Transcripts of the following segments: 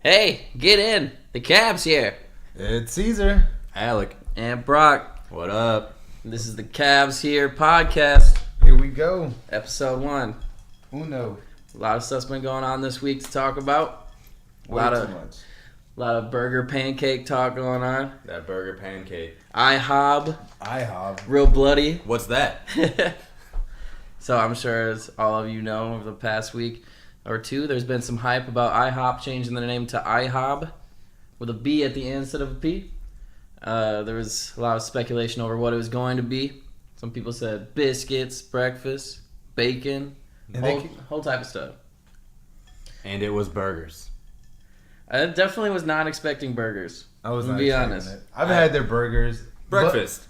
Hey, get in. The cab's here. It's Cesar Alec And Brock. What up? This is the Cabs Here podcast. Here we go. Episode 1. Uno. A lot of stuff's been going on this week to talk about. A lot of burger pancake talk going on. That burger pancake. IHOB. Real bloody. What's that? So I'm sure, as all of you know, over the past week or two, there's been some hype about IHOP changing their name to IHOB with a B at the end instead of a P. There was a lot of speculation over what it was going to be. Some people said biscuits, breakfast, bacon, whole type of stuff. And it was burgers. I definitely was not expecting burgers. I was not to be honest. it. I've had their burgers. Breakfast.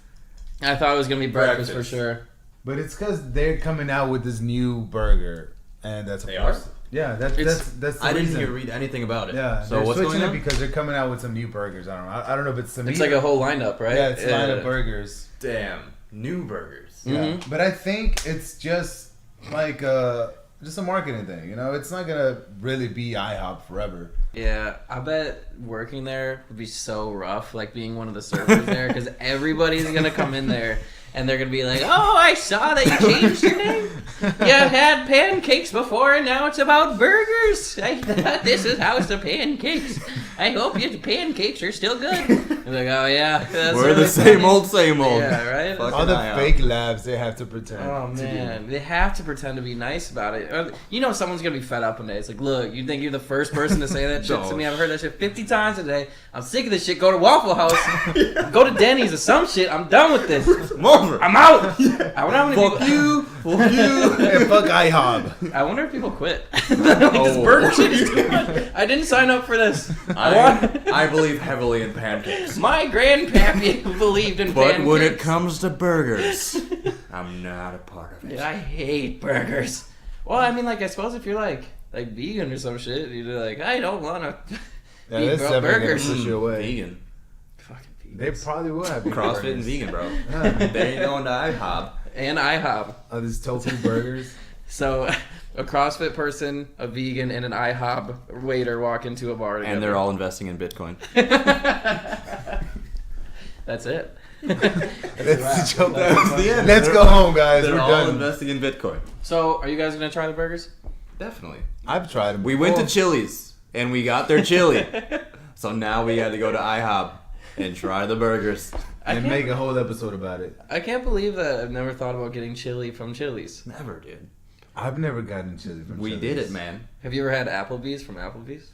I thought it was going to be breakfast for sure. But it's because they're coming out with this new burger. And that's They are? Yeah, that's the I reason. didn't read anything about it. Yeah, So they're what's switching going on? it because they're coming out with some new burgers. I don't know if it's some. It's like a whole lineup, right? Yeah, it's a line of burgers. Damn. New burgers. Yeah, Mhm. but I think it's just like just a marketing thing. You know, it's not gonna really be IHOP forever. Yeah, I bet working there would be so rough, like being one of the servers there, because everybody's going to come in there and they're going to be like, oh, I saw that you changed your name. You had pancakes before and now it's about burgers. I thought this is House of Pancakes. I hope your pancakes are still good. They're like, oh, yeah. That's We're really the same funny. old, same old. Yeah, right? Fucking All the IHOP. fake labs they have to pretend. Oh, to do. man. They have to pretend to be nice about it. You know someone's going to be fed up one day. It's like, look, you think you're the first person to say that shit to me? I've heard that shit 50 times a day. I'm sick of this shit. Go to Waffle House. Go to Denny's or some shit. I'm done with this. I'm over. I'm out. I wonder how many Fuck people... you. Fuck you. Hey, fuck IHOB. I wonder if people quit. Like, this burger shit is too much. I didn't sign up for this. I believe heavily in pancakes. My grandpappy believed in But pancakes. when it comes to burgers, I'm not a part of Dude, it. I hate burgers. Well, I mean, like, I suppose if you're like vegan or some shit, you're like, I don't want to Yeah, eat that's definitely burgers. gonna push you away. Vegan. Fucking They vegans. probably will have CrossFit burgers. and vegan, bro. Yeah. They ain't going to IHOP. And IHOP. Oh, these tofu burgers. So, a CrossFit person, a vegan, and an IHOP waiter walk into a bar together. And they're all investing in Bitcoin. That's it. That's the joke. That's the end. Let's go home, guys. They're We're all done. investing in Bitcoin. So, are you guys going to try the burgers? Definitely. I've tried them. We went to Chili's, and we got their chili. So now we had to go to IHOP and try the burgers. and make a whole episode about it. I can't believe that I've never thought about getting chili from Chili's. Never, dude. I've never gotten chili from We Chili's. did it, man. Have you ever had Applebee's from Applebee's?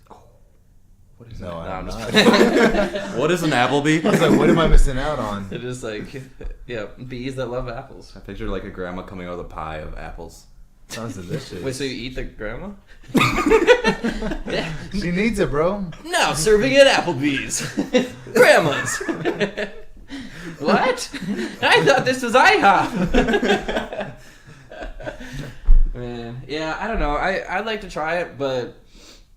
What is No, that? I No, I'm have just not. kidding. What is an Applebee? I was like, what am I missing out on? They're just like, yeah, bees that love apples. I pictured like a grandma coming out with a pie of apples. Sounds delicious. Wait, so you eat the grandma? She needs it, bro. Now serving at Applebee's. Grandma's. What? I thought this was IHOP. Man, yeah, I don't know. I'd like to try it, but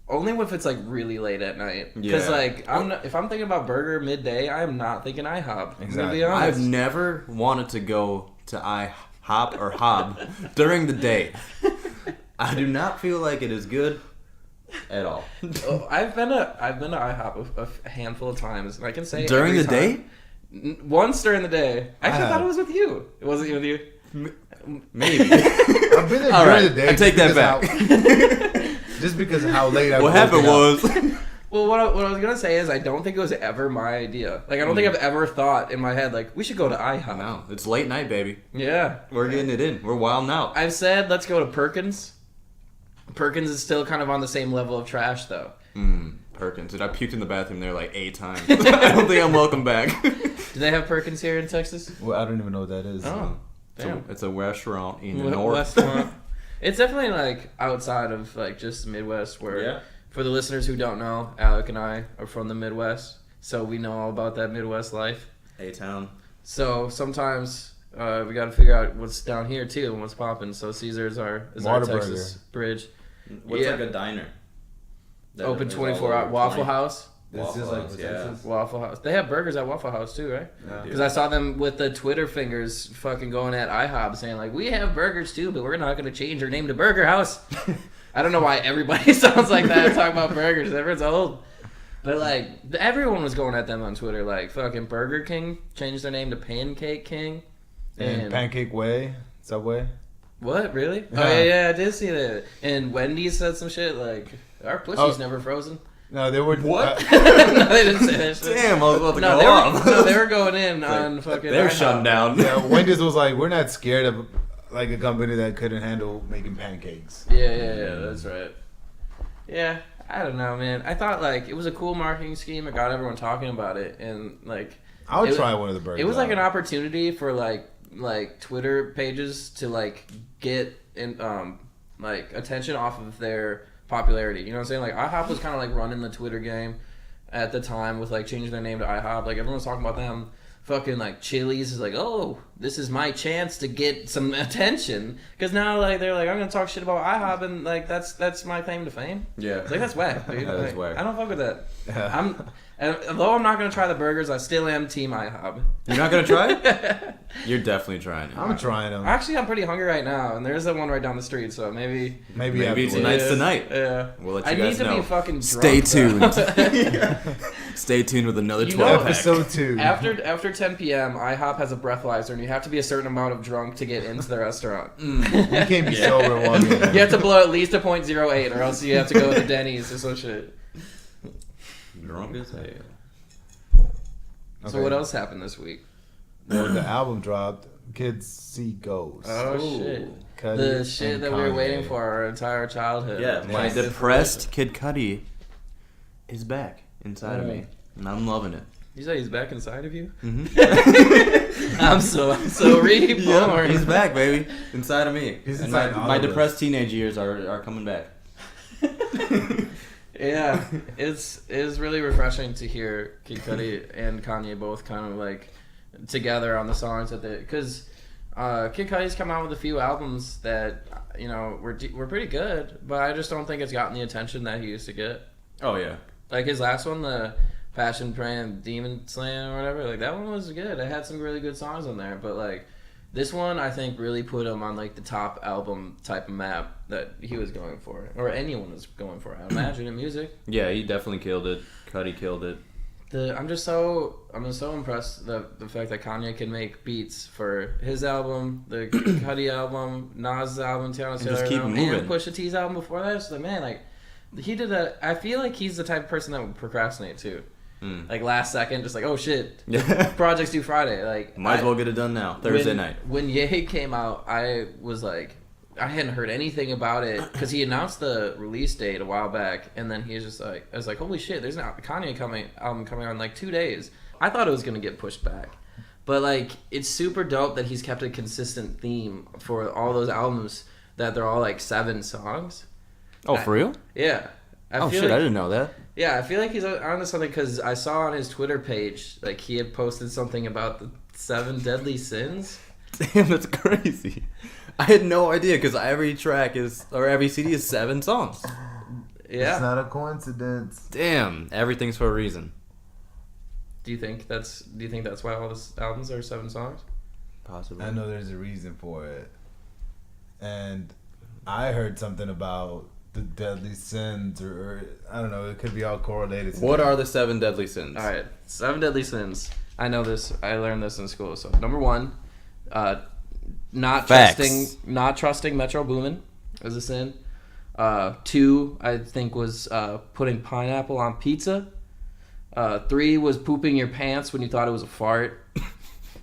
only if it's like really late at night. Because Yeah. like if I'm thinking about burger midday, I am not thinking IHOP. I'm gonna Exactly. be honest. I've never wanted to go to IHOP or Hob during the day. I do not feel like it is good at all. Oh, I've been to IHOP a handful of times, and I can say During every the day? time- Once during the day. I actually I thought have. it was with you. It wasn't with you. Maybe. I've been there All during right, the day. I take that back. Just because of how late I What woken happened up. was Well, what I was gonna say is I don't think it was ever my idea. Like I don't think I've ever thought in my head like we should go to IHOP. no, it's late night, baby. Yeah, We're getting it in. We're wilding out. I've said let's go to Perkins. Perkins is still kind of on the same level of trash though. Perkins. Dude, I puked in the bathroom there like 8 times. I don't think I'm welcome back. Do they have Perkins here in Texas? Well, I don't even know what that is. Oh, It's a, damn. it's a restaurant in the What north. restaurant? It's definitely like outside of like just the Midwest where Yeah. for the listeners who don't know, Alec and I are from the Midwest, so we know all about that Midwest life. A-Town. So sometimes we got to figure out what's down here too and what's popping. So Caesar is our Texas bridge. What's Yeah. like a diner? That Open is 24 all hours. over Waffle 20. House. This Waffle is like House, Texas. Waffle House. They have burgers at Waffle House too, right? Yeah. Because I saw them with the Twitter fingers fucking going at IHOP saying like, we have burgers too, but we're not going to change our name to Burger House. I don't know why everybody sounds like that talking about burgers. Everyone's old. But like everyone was going at them on Twitter. Like fucking Burger King changed their name to Pancake King. And Pancake Way, Subway. What, really? Yeah. Oh yeah, I did see that. And Wendy's said some shit like our pussy's never frozen. No, they were What? No, they didn't say that shit. Damn, I was about to No, go they off. were, no, they were going in on fucking. They're IHOP. shutting down. Yeah, Wendy's was like, we're not scared of like a company that couldn't handle making pancakes. Yeah, that's right. Yeah, I don't know, man. I thought like it was a cool marketing scheme. It got everyone talking about it, and like I would try one of the burgers. it was like an opportunity for like Twitter pages to like get in like attention off of their popularity. You know what I'm saying? Like IHOP was kind of like running the Twitter game at the time with like changing their name to IHOP. Like everyone's talking about them. Fucking like Chili's is like, oh, this is my chance to get some attention because now like they're like, I'm gonna talk shit about IHOP and like that's my claim to fame. Yeah. It's like that's whack, dude. That is Like, whack. I don't fuck with that. Yeah. And although I'm not gonna try the burgers, I still am team IHOP. You're not gonna try it? You're definitely trying it. I'm trying them. Actually, I'm pretty hungry right now, and there's that one right down the street, so maybe Maybe afterwards. tonight's the night. Yeah. We'll let I you need guys to know. be fucking drunk. Stay tuned. though. Stay tuned with another You 12 know- pack. Episode 2. After 10 p.m., IHOP has a breathalyzer, and you have to be a certain amount of drunk to get into the restaurant. You can't be sober walking in. You have to blow at least a .08, or else you have to go to Denny's or some shit. Drunk as hell. So what else happened this week? The album dropped. Kids See Ghosts. Oh, Ooh. shit. Cudi The shit and that we were Kanye. waiting for our entire childhood. Yeah, my Like, depressed Kid Cudi is back inside of me. And I'm loving it. You say he's back inside of you? Mm-hmm. I'm so reborn. Yeah, he's back, baby. Inside of me. He's And inside all my of us. depressed teenage years are coming back. Yeah, it's really refreshing to hear Kid Cudi and Kanye both kind of like together on the songs that they, because Kid Cudi's come out with a few albums that you know were pretty good, but I just don't think it's gotten the attention that he used to get. Oh, yeah. Like his last one, the Passion Play and Demon Slam or whatever, like that one was good. It had some really good songs on there, but like this one I think really put him on like the top album type of map that he was going for, or anyone was going for. I imagine in music. Yeah, he definitely killed it. Cudi killed it. I'm just so impressed the fact that Kanye can make beats for his album, the Cudi album, Nas' album, Tiana And just keep album, moving. and Pusha T's album before that. It's like, man, like he did that. I feel like he's the type of person that would procrastinate too. Like last second, just like, oh shit, Yeah. project's due Friday. Like Might as well get it done now. Thursday night. When Ye came out, I was like, I hadn't heard anything about it because he announced the release date a while back, and then he was just like, I was like, holy shit, there's an Kanye album coming out in like 2 days. I thought it was gonna get pushed back, but like it's super dope that he's kept a consistent theme for all those albums that they're all like 7 songs. Oh, for real? Yeah. I Oh, feel shit, like, I didn't know that. Yeah, I feel like he's onto something because I saw on his Twitter page like he had posted something about the 7 deadly sins. Damn, that's crazy. I had no idea because every track every CD is 7 songs. Yeah. It's not a coincidence. Damn, everything's for a reason. Do you think that's why all his albums are 7 songs? Possibly. I know there's a reason for it. And I heard something about the deadly sins, or I don't know, it could be all correlated. What are the 7 deadly sins? All right, 7 deadly sins. I know this. I learned this in school. So number 1, not Facts. trusting Metro Boomin is a sin. 2, I think, was putting pineapple on pizza. 3 was pooping your pants when you thought it was a fart.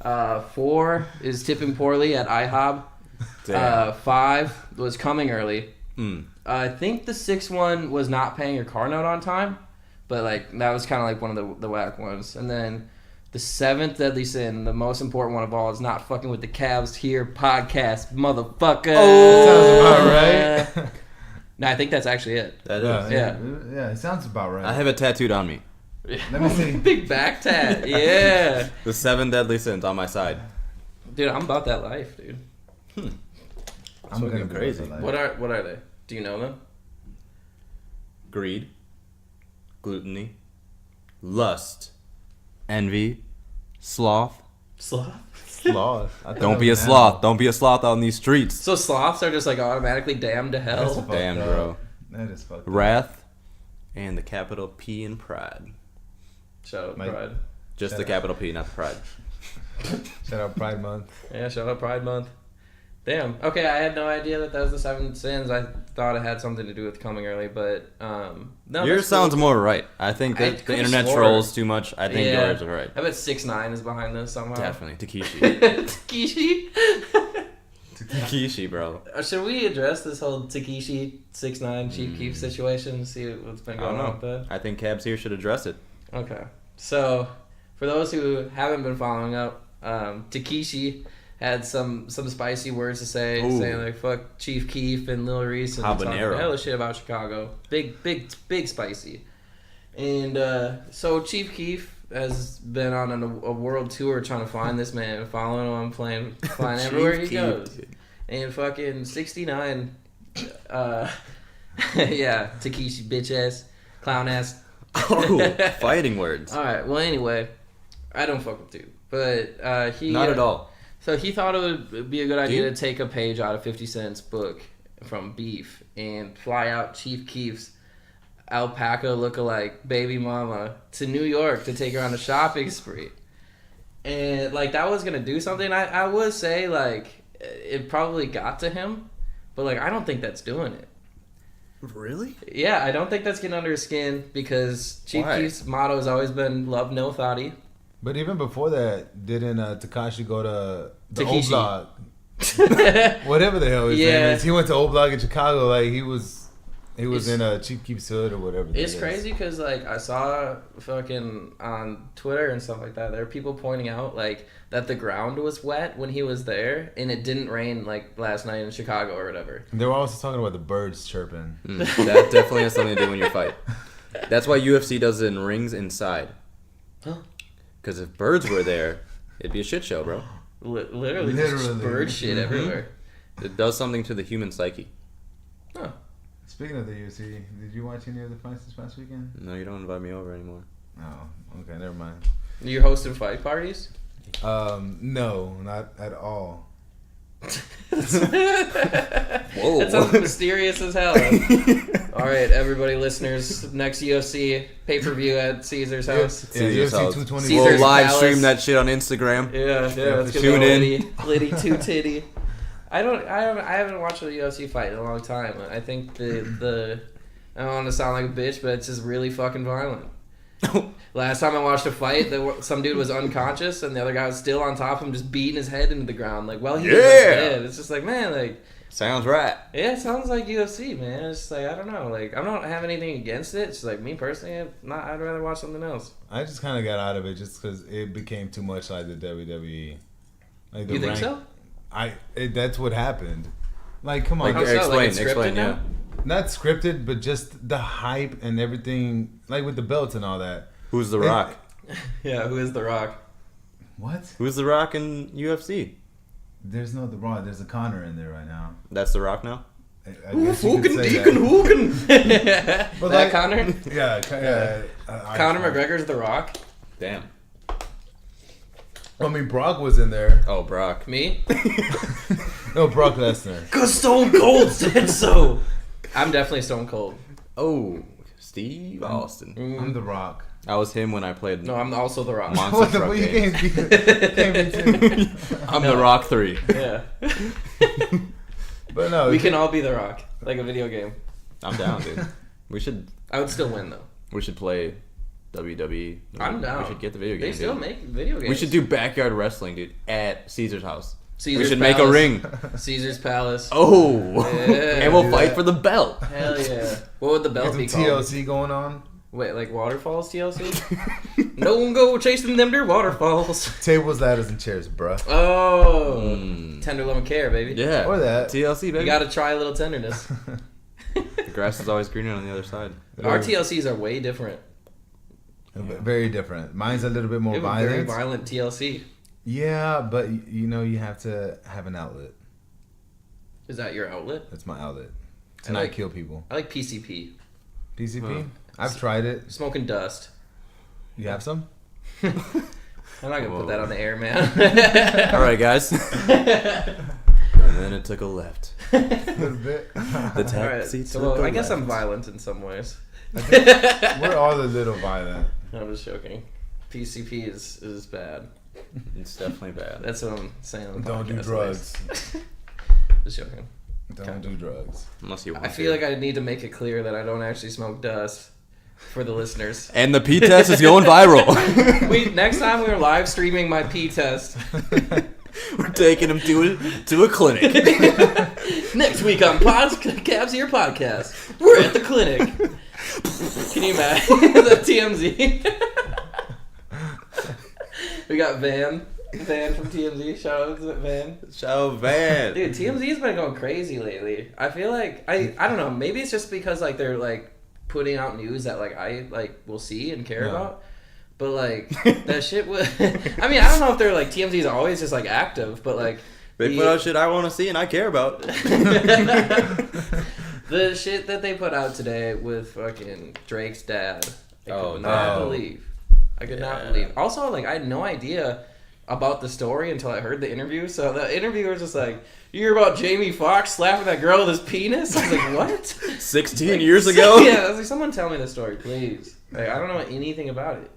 4 is tipping poorly at IHOB. Damn. 5 was coming early. Mm. I think the 6th one was not paying your car note on time, but like that was kind of like one of the whack ones. And then the 7th deadly sin, the most important one of all, is not fucking with the CABSherepodcast, motherfucker. Oh, sounds about right. No, I think that's actually it. That is. Yeah, it sounds about right. I have it tattooed on me. Let me see. Big back tat, yeah. The 7 deadly sins on my side. Dude, I'm about that life, dude. I'm fucking gonna be crazy. like- What are they? Do you know them? Greed, gluttony, lust, envy, sloth. Sloth. Sloth. I thought Don't that be a was an sloth. animal. Don't be a sloth out in these streets. So sloths are just like automatically damned to That's hell. fucked Damn, up. bro. That is fucked up. Wrath, And the capital P in pride. Shout out Mike. Pride. Just Shout the out. capital P, not the pride. Shout out Pride Month. Yeah, shout out Pride Month. Damn. Okay, I had no idea that was the 7 sins. I thought it had something to do with coming early, but no. Yours that's sounds cool. more right. I think I that the could've internet swore. trolls too much. I think Yeah. yours are right. I bet 6ix9ine is behind this somehow. Definitely. Takeshi. Takeshi. Takeshi, bro. Should we address this whole Takeshi 6ix9ine Chief Keef situation? See what's been I don't going on know. with that. I think Cabs here should address it. Okay. So, for those who haven't been following up, Takeshi had some spicy words to say, Ooh. saying like "fuck Chief Keef" and Lil Reese and talking Habanero. hella shit about Chicago. Big spicy. And so Chief Keef has been on a world tour trying to find this man, following him, flying everywhere he Chief Keef, goes. dude. And fucking 69, yeah, Takeshi bitch ass, clown ass. Oh, fighting words. All right. Well, anyway, I don't fuck with dude, but he Not at all. So he thought it would be a good idea Dude? to take a page out of 50 Cent's book from Beef and fly out Chief Keef's alpaca lookalike baby mama to New York to take her on a shopping spree. And like that was gonna do something. I would say like it probably got to him, but like I don't think that's doing it. Really? Yeah, I don't think that's getting under his skin because Chief Why? Keef's motto has always been love no thoughty. But even before that, didn't Takashi go to the old Takeshi. block? Whatever the hell his name Yeah. is. He went to old block in Chicago. Like he was It's- in a Chief Keef's hood or whatever. It's crazy because like I saw fucking on Twitter and stuff like that. There are people pointing out like that the ground was wet when he was there, and it didn't rain like last night in Chicago or whatever. They were also talking about the birds chirping. That definitely has something to do when you fight. That's why UFC does it in rings inside. Huh? Because if birds were there, it'd be a shit show, bro. Literally, just Literally. bird shit Mhm. everywhere. It does something to the human psyche. Huh. Speaking of the UFC, did you watch any of the fights this past weekend? No, you don't invite me over anymore. Oh, okay, never mind. You're hosting fight parties? No, not at all. Whoa. That sounds mysterious as hell. All right, everybody, listeners, next UFC pay-per-view at Caesar's house. Yeah, Caesar's UFC house. 220. Caesar's We'll live Palace. stream that shit on Instagram. Yeah, that's gonna Tune be in. Liddy two titty. I haven't watched a UFC fight in a long time. I think the I don't want to sound like a bitch, but it's just really fucking violent. Last time I watched a fight, some dude was unconscious and the other guy was still on top of him, just beating his head into the ground. Like, well, he was dead. It's just like, man, like, Sounds right. yeah, it sounds like UFC, man. It's just like, I don't know, like, I don't have anything against it. It's just like me personally, I'd rather watch something else. I just kind of got out of it just because it became too much like the WWE. Like the You think so? That's what happened. Like, come on, How so? Explain, Like, it's scripted explain, now? yeah. not scripted, but just the hype and everything, like with the belts and all that. Who's The Rock? Yeah, who is The Rock? What? Who's The Rock in UFC? There's no The Rock. There's a Connor in there right now. That's The Rock now? I guess you could say that. That But like- Connor? Yeah. Conor McGregor's The Rock? Damn. I mean, Brock was in there. Oh, Brock. Me? No, Brock Lesnar. Cause Stone Cold said so. I'm definitely Stone Cold. Oh, Steve Austin. I'm The Rock. I was him when I played No, I'm also The Rock. Monster What the Truck fuck? You games. can't be two. I'm The Rock 3. Yeah. But no, We can all be The Rock. Like a video game. I'm down, dude. We should I would still win though. play WWE. I'm down. We should get the video game. They still dude. make video games. We should do backyard wrestling, dude, at Caesar's house. Caesar's we should make a Palace. ring. Caesar's Palace. Oh, Yeah. and we'll Do fight that. for the belt. Hell yeah. What would the Get belt some be called? TLC going on. Wait, like Waterfalls TLC? No one go chasing them there waterfalls. Tables, ladders, and chairs, bruh. Oh. Mm. Tender love and care, baby. Yeah, Or that. TLC, baby. You gotta try a little tenderness. The grass is always greener on the other side. Our TLCs are way different. Very different. Mine's a little bit more We have a very violent. violent TLC. Yeah, but you know you have to have an outlet. Is that your outlet? That's my outlet. I To not like- kill people. I like PCP. PCP? Huh. I've tried it. Smoking dust. You have some? I'm not gonna Whoa. put that on the air, man. All right, guys. And then it took a left. A little bit. The taxi. Alright, so to the I guess I'm left. violent in some ways. We're all a little violent. I'm just joking. PCP is bad. It's definitely bad. That's what I'm saying. On the Don't do podcast, drugs. at least. Just joking. Don't do drugs. Unless you want I feel like I need to make it clear that I don't actually smoke dust for the listeners. And the P test is going viral. Next time we're live streaming my pee test. We're taking him to a clinic. Next week on CABSherepodcast, we're at the clinic. Can you imagine the TMZ? We got Van from TMZ. Shout out to Van. Shout out Van. Dude, TMZ's been going crazy lately. I feel like I don't know. Maybe it's just because like they're like putting out news that like I like will see and care about. But like that shit was. I mean, I don't know if they're like TMZ's always just like active, but like They put out shit I want to see and I care about. The shit that they put out today with fucking Drake's dad. I could not believe. I could not believe. Also, like I had no idea about the story until I heard the interview. So the interviewer was just like, "You hear about Jamie Foxx slapping that girl with his penis?" I was like, "What?" 16 years ago? Yeah, I was like, "Someone tell me the story, please." Like, I don't know anything about it.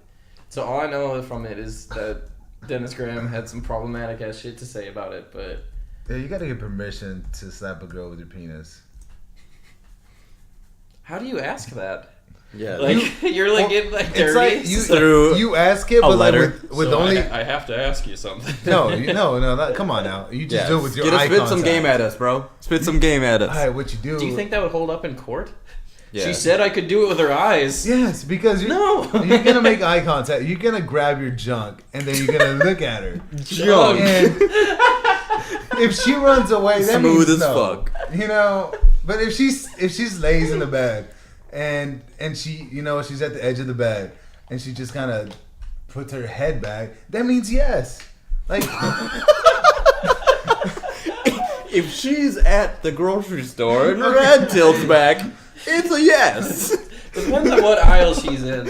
So all I know from it is that Dennis Graham had some problematic ass shit to say about it, but Yeah, you gotta get permission to slap a girl with your penis. how do you ask that? Yeah. Like you're like getting like It's dirty. like Through you ask it, a but like letter. with So only I have to ask you something. no. Come on now, you just do it with your eye spit contact. some game at us, bro. Spit some game at us. All right, what you do? Do you think that would hold up in court? Yeah. She said I could do it with her eyes. Yes, because you're gonna make eye contact. You're gonna grab your junk, and then you're gonna look at her. Junk. And if she runs away, that Smooth means as no. fuck. You know, but if she's lays in the bed, and she she's at the edge of the bed, and she just kind of puts her head back, that means yes. Like. If she's at the grocery store and her head tilts back, it's a yes. Depends on what aisle she's in.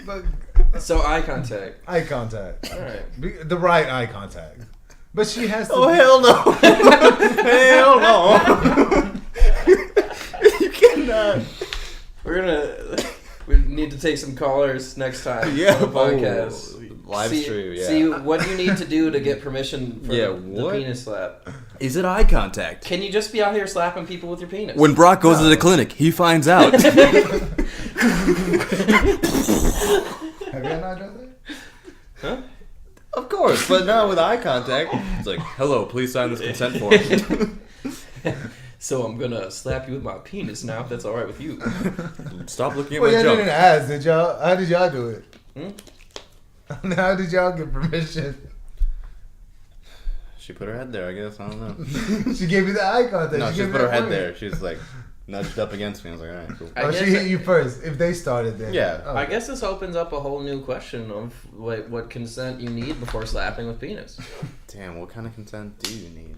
But, So eye contact. eye contact. All right. The right eye contact. But she has to. Oh, hell no. Hell no. You cannot. We need to take some callers next time Yeah. on the podcast. Live stream, yeah. See what you need to do to get permission for the what? penis slap. Is it eye contact? Can you just be out here slapping people with your penis? When Brock goes to the clinic, he finds out. Have you not done that? Huh? Of course, but not with eye contact. It's like, hello, please sign this consent form. So I'm gonna slap you with my penis now, if that's all right with you. Stop looking at Well, my yeah, junk. didn't ask. Did y'all? How did y'all do it? Hmm? How did y'all get permission? She put her head there, I guess. I don't know. She gave you the eye contact. No, she gave put you her that head point. there. She's like nudged up against me. I was like, all right, cool. I Oh, guess she hit that- you first. If they started then. Yeah. Oh. I guess this opens up a whole new question of what consent you need before slapping with penis. Damn, what kind of consent do you need?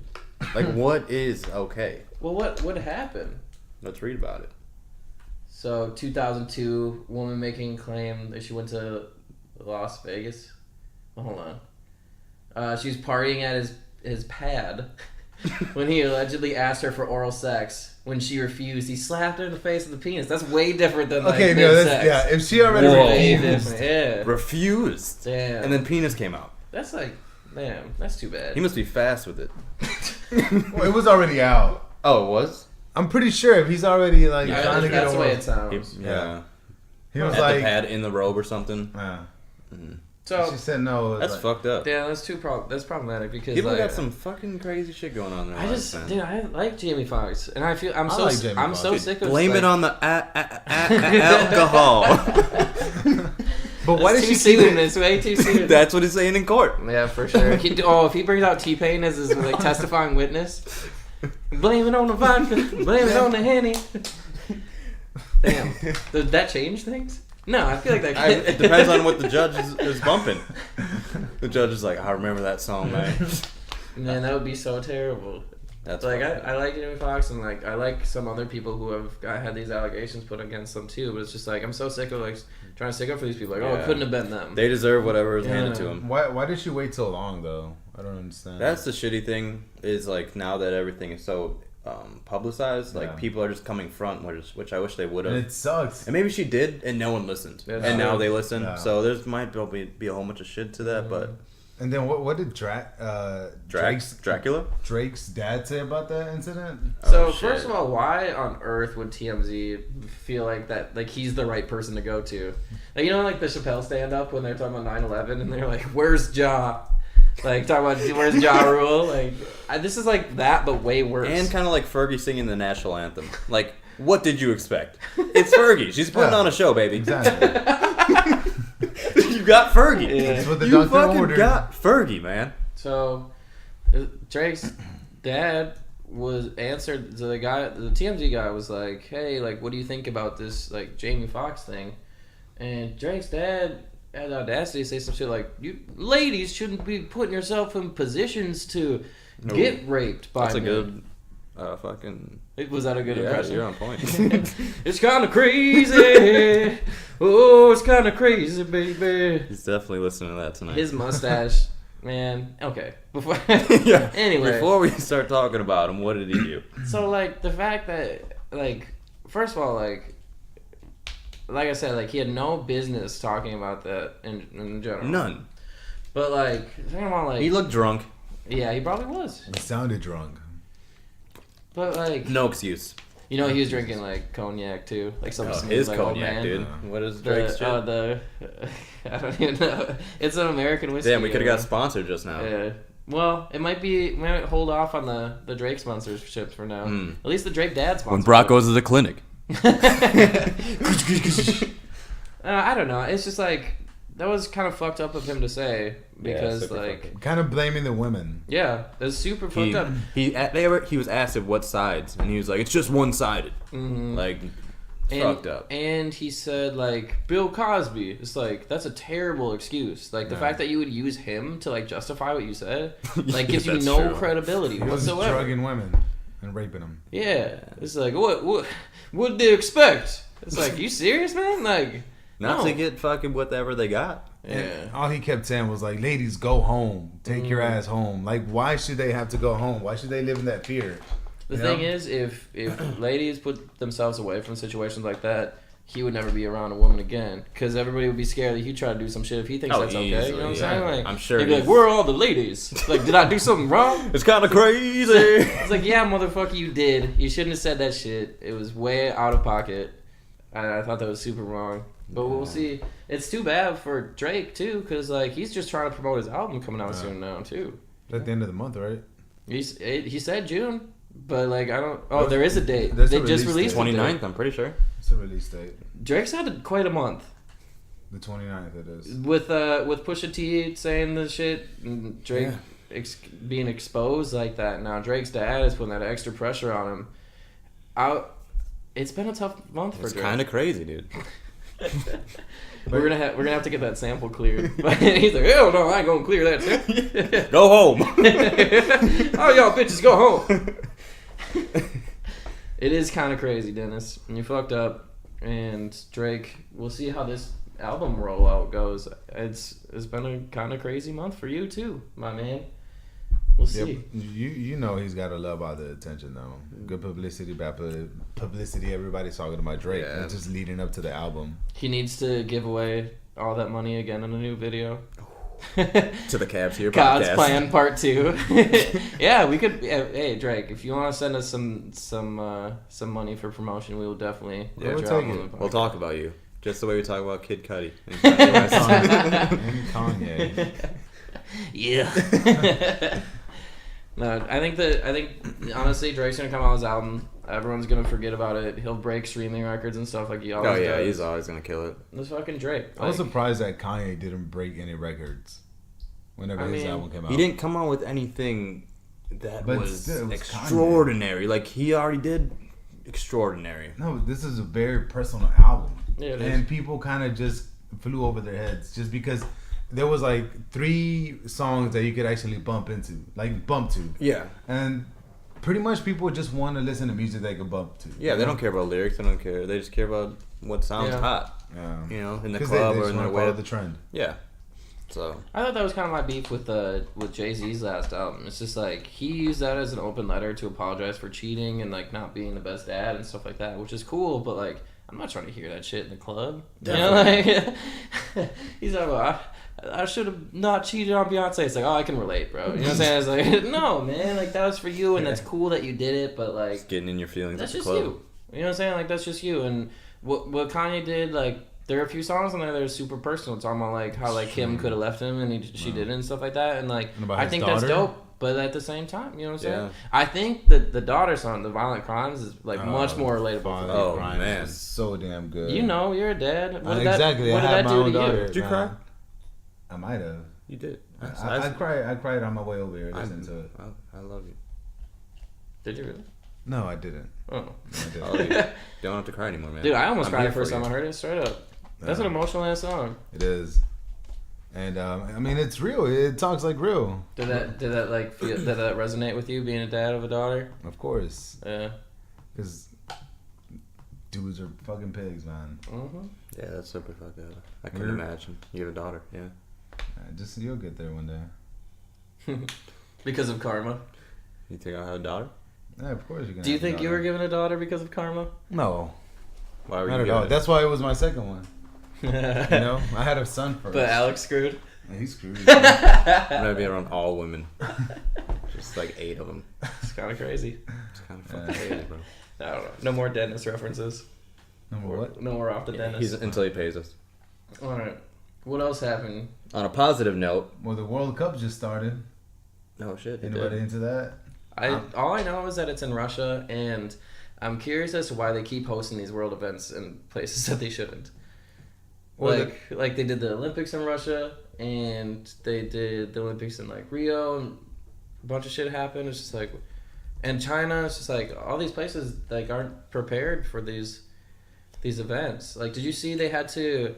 Like, what is okay? Well, what would happen? Let's read about it. So, 2002, woman making claim that she went to Las Vegas. Oh, hold on. She was partying at his pad when he allegedly asked her for oral sex. When she refused, he slapped her in the face with the penis. That's way different than like Okay, no, sex. that's yeah. If she already Whoa. Way refused, different. Yeah. Refused. Damn. And then penis came out. That's like, damn, that's too bad. He must be fast with it. well, it was already out. Oh, it was? I'm pretty sure if he's already like Yeah, trying to get that's the way oral. it sounds. Yeah. He was At like, the pad in the robe or something. yeah. So, She said no. It was That's like, fucked up. yeah, that's problematic because People like, got some fucking crazy shit going on there. I just, dude, I like Jamie Foxx, and I feel I'm I so like Jamie I'm Foxx. so Dude, sick of Blame like, it on the alcohol. But why did It's she too keep soon? it? It's way too soon. That's what he's saying in court. Yeah, for sure. If he brings out T-Pain as his like testifying witness, blame it on the vodka, blame it on the Henny. Damn, does that change things? No, I feel like that. It depends on what the judge is bumping. The judge is like, I remember that song, man. Man, that would be so terrible. That's Like fucked up. I like Jamie Foxx and like I like some other people who have had these allegations put against them too. But it's just like I'm so sick of like trying to stick up for these people. Like, oh, it Yeah. couldn't have been them. They deserve whatever is Yeah. handed to them. Why did she wait so long though? I don't understand. That's the shitty thing. Is like now that everything is so publicized, like people are just coming front, which I wish they would have. And it sucks. And maybe she did, and no one listened, and now they listen. Yeah. So there's might probably be a whole bunch of shit to that, but. And then what did Dracula? Drake's dad say about that incident? So first of all, why on earth would TMZ feel like that? Like he's the right person to go to? Like like the Chappelle stand up when they're talking about 9/11 and they're like, "Where's Ja?" Like talking about where's Ja Rule? Like this is like that, but way worse. And kind of like Fergie singing the national anthem. Like, what did you expect? It's Fergie. She's putting on a show, baby. Exactly. You got Fergie. Yeah. That's what the you doctor fucking ordered. got Fergie, man. So Drake's dad was answered. So the TMZ guy was like, "Hey, like, what do you think about this, like, Jamie Foxx thing?" And Drake's dad had the audacity to say some shit like, "You ladies shouldn't be putting yourself in positions to get raped by That's me." a good fucking... Was that a good impression? You're on point. It's kind of crazy. Oh, it's kind of crazy, baby. He's definitely listening to that tonight. His mustache, man. Okay. Yeah. Anyway. Before we start talking about him, what did he do? So, like, the fact that, like, first of all, like I said, like, he had no business talking about that in general. None. But, like, think about, like... He looked drunk. Yeah, he probably was. He sounded drunk. But, like... No excuse. He was drinking, like, cognac, too. Like, some smooth, his like, cognac, dude. What is Drake's shit? I don't even know. It's an American whiskey. Damn, we could have got sponsored just now. Yeah. Well, we might hold off on the Drake sponsorships for now. At least the Drake dad sponsor. When Brock goes to the clinic. I don't know. It's just like that was kind of fucked up of him to say because kind of blaming the women. Yeah, it's super fucked up. He was asked at what sides, and he was like, "It's just one-sided." Like, fucked up. And he said like Bill Cosby. It's like that's a terrible excuse. Like the fact that you would use him to like justify what you said, like gives you no credibility whatsoever. He was drugging women and raping them. Yeah, it's like what did they expect? It's like, you serious, man? Like, not to get fucking whatever they got. Yeah. And all he kept saying was like, ladies, go home. Take your ass home. Like, why should they have to go home? Why should they live in that fear? The thing is, if ladies put themselves away from situations like that, he would never be around a woman again. Because everybody would be scared that he'd try to do some shit if he thinks that's okay. You know what I'm saying? Like, I'm sure he'd be like, where are all the ladies? Like, did I do something wrong? It's kind of crazy. It's like, yeah, motherfucker, you did. You shouldn't have said that shit. It was way out of pocket. I thought that was super wrong. But we'll see. It's too bad for Drake, too, because, like, he's just trying to promote his album coming out soon now, too. At the end of the month, right? He said June, but, like, I don't... Oh, there is a date. They just released 29th, I'm pretty sure. It's a release date. Drake's had quite a month. The 29th, it is. With Pusha T saying the shit, and Drake being exposed like that. Now, Drake's dad is putting that extra pressure on him. It's been a tough month for Drake. It's kind of crazy, dude. We're gonna have to get that sample cleared. But he's like, hell no, I ain't gonna clear that too. Go home. Oh, y'all bitches, go home. It is kind of crazy, Dennis. And you fucked up. And Drake, we'll see how this album rollout goes. It's been a kind of crazy month for you too, my man. We'll see. You know he's got to love all the attention though. Good publicity, bad publicity. Everybody's talking about Drake. Yeah. It's just leading up to the album. He needs to give away all that money again in a new video. To the CABSherepodcast. God's Plan Part 2. Yeah, we could. Hey, Drake, if you want to send us some money for promotion, we will definitely. Yeah, we'll take it. We'll talk about you, just the way we talk about Kid Cudi And Kanye. Yeah. No, I think honestly, Drake's gonna come out with his album. Everyone's gonna forget about it. He'll break streaming records and stuff like he always does. He's always gonna kill it. It's fucking Drake. I was surprised that Kanye didn't break any records whenever his album came out. He didn't come out with anything that was still, extraordinary. Kanye. Like, he already did extraordinary. No, this is a very personal album. Yeah, it and is. people kind of just flew over their heads just because there was like 3 songs that you could actually bump to. Yeah. And pretty much people just want to listen to music they can bump to. Yeah, they don't care about lyrics. They don't care. They just care about what sounds hot. Yeah. You know, in the club or in their way. The trend. Yeah. So I thought that was kind of my beef with Jay-Z's last album. It's just like he used that as an open letter to apologize for cheating and like not being the best dad and stuff like that, which is cool. But like, I'm not trying to hear that shit in the club. Definitely. You know, like, he's like, well, I should have not cheated on Beyonce. It's like, oh, I can relate, bro. You know what I'm saying? It's like, no, man, like that was for you, and that's cool that you did it. But like, it's getting in your feelings. That's at the just club. you. You know what I'm saying? Like that's just you. And what Kanye did, like. There are a few songs on there that are super personal, talking about like how like Kim could have left him and she didn't and stuff like that, and like I think that's dope. But at the same time, you know what I'm saying? Yeah. I think that the daughter song, "The Violent Crimes," is like much more relatable. Oh man, it's so damn good. You know, you're a dad. What exactly. What did that do to you? Did you cry? I might have. You did. I cried on my way over here listening to it. I love you. Did you really? No, I didn't. Oh. I didn't. Don't have to cry anymore, man. Dude, I almost cried the first time I heard it. Straight up. That's an emotional ass song. It is, and I mean it's real. It talks like real. Did that resonate with you being a dad of a daughter? Of course. Yeah. Because dudes are fucking pigs, man. Mm-hmm. Yeah, that's super fucked up. I couldn't imagine. You have a daughter, yeah. Just you'll get there one day. Because of karma. You think I'll have a daughter? Yeah, of course you can. Do you think you were given a daughter because of karma? No. Why were not at all. That's why it was my second one. You know, I had a son first. But Alex screwed. Yeah, he's screwed. I'm gonna be around all women. Just like 8 of them. It's kind of crazy. It's kind of fucking crazy, bro. I don't know. No more dentist references. No more what? No more off the dentist. Until he pays us. All right. What else happened? On a positive note. Well, the World Cup just started. Oh shit. Anybody into that? All I know is that it's in Russia, and I'm curious as to why they keep hosting these world events in places that they shouldn't. Like they did the Olympics in Russia, and they did the Olympics in like Rio, and a bunch of shit happened. It's just like, and China, it's just like all these places like aren't prepared for these events. Like, did you see they had to,